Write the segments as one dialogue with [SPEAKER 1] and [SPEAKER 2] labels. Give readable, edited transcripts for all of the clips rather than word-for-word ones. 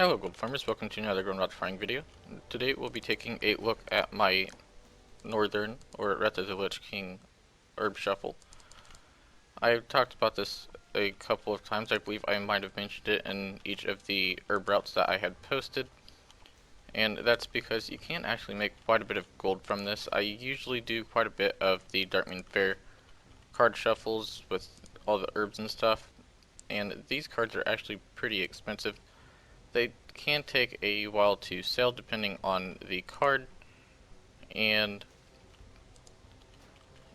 [SPEAKER 1] Hello gold farmers, welcome to another Grown Rod Farming video. Today we'll be taking a look at my Northern, or Wrath of the Lich King herb shuffle. I've talked about this a couple of times. I believe I might have mentioned it in each of the herb routes that I had posted. And that's because you can actually make quite a bit of gold from this. I usually do quite a bit of the Darkmoon Fair card shuffles with all the herbs and stuff. And these cards are actually pretty expensive. They can take a while to sell depending on the card, and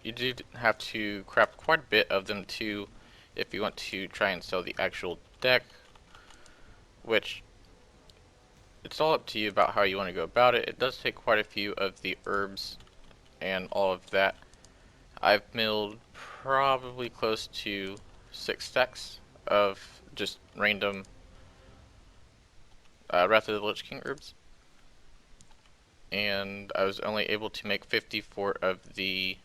[SPEAKER 1] you do have to craft quite a bit of them too if you want to try and sell the actual deck, which it's all up to you about how you want to go about it. It does take quite a few of the herbs and all of that. I've milled probably close to 6 stacks of just random Wrath of the Lich King herbs, and I was only able to make 54 of the,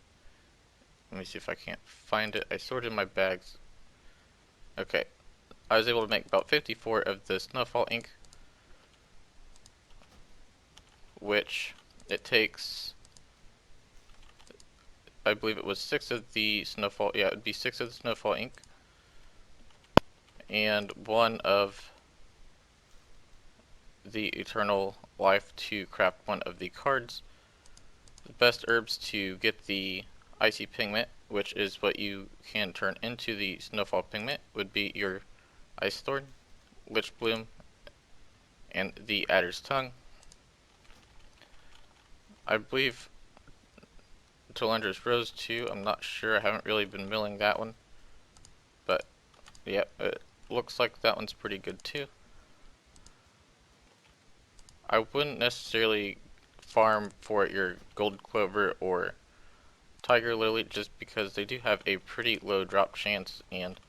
[SPEAKER 1] let me see if I can't find it, I sorted my bags. Okay, I was able to make about 54 of the Snowfall ink, which it takes, I believe it was 6 of the Snowfall, yeah, it would be 6 of the Snowfall ink, and 1 of the Eternal Life to craft 1 of the cards. The best herbs to get the Icy Pigment, which is what you can turn into the Snowfall Pigment, would be your Ice Thorn, Lich Bloom, and the Adder's Tongue. I believe Talendra's Rose too, I'm not sure, I haven't really been milling that one. But, yeah, it looks like that one's pretty good too. I wouldn't necessarily farm for your Gold Clover or Tiger Lily just because they do have a pretty low drop chance, and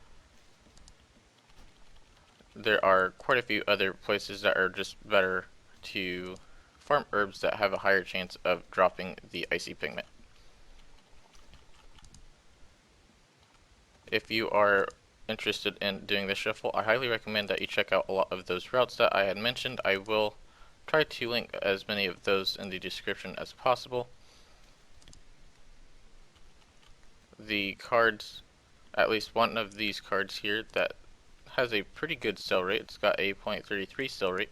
[SPEAKER 1] there are quite a few other places that are just better to farm herbs that have a higher chance of dropping the Icy Pigment. If you are interested in doing this shuffle, I highly recommend that you check out a lot of those routes that I had mentioned. I will try to link as many of those in the description as possible. The cards, at least one of these cards here that has a pretty good sell rate, it's got a 0.33 sell rate.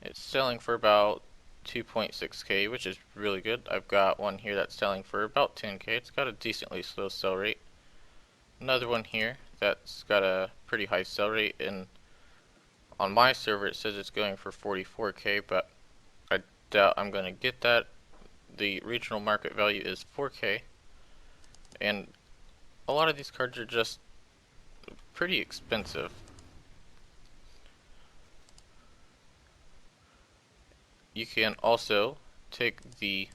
[SPEAKER 1] It's selling for about 2.6k, which is really good. I've got one here that's selling for about 10k. It's got a decently slow sell rate. Another one here that's got a pretty high sell rate, and on my server it says it's going for 44k, but I doubt I'm going to get that. The regional market value is 4k, and a lot of these cards are just pretty expensive. You can also take the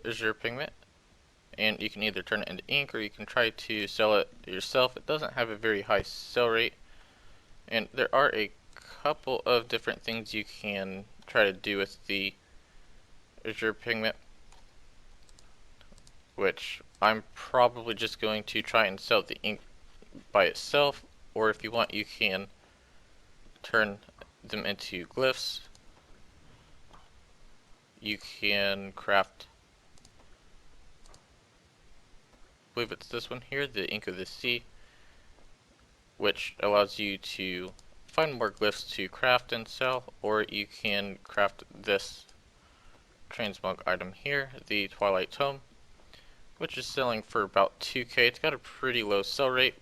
[SPEAKER 1] Azure Pigment, and you can either turn it into ink or you can try to sell it yourself. It doesn't have a very high sell rate, and there are a couple of different things you can try to do with the Azure Pigment, which I'm probably just going to try and sell the ink by itself, or if you want you can turn them into glyphs. You can craft, I believe it's this one here, the Ink of the Sea, which allows you to find more glyphs to craft and sell, or you can craft this transmog item here, the Twilight Tome, which is selling for about 2k. It's got a pretty low sell rate,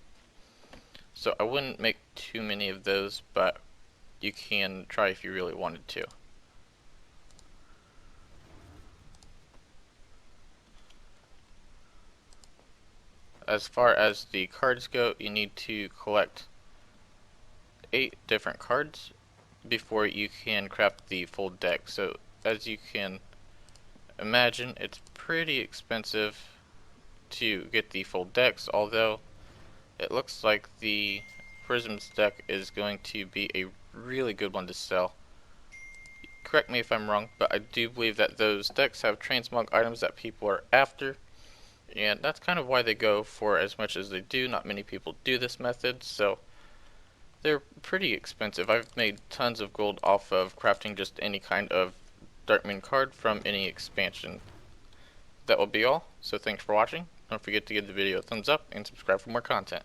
[SPEAKER 1] so I wouldn't make too many of those, but you can try if you really wanted to. As far as the cards go, you need to collect 8 different cards before you can craft the full deck. So as you can imagine, it's pretty expensive to get the full decks, although it looks like the Prisms deck is going to be a really good one to sell. Correct me if I'm wrong, but I do believe that those decks have transmog items that people are after, and that's kind of why they go for as much as they do. Not many people do this method, so They're pretty expensive. I've made tons of gold off of crafting just any kind of Darkmoon card from any expansion. That will be all, so thanks for watching. Don't forget to give the video a thumbs up and subscribe for more content.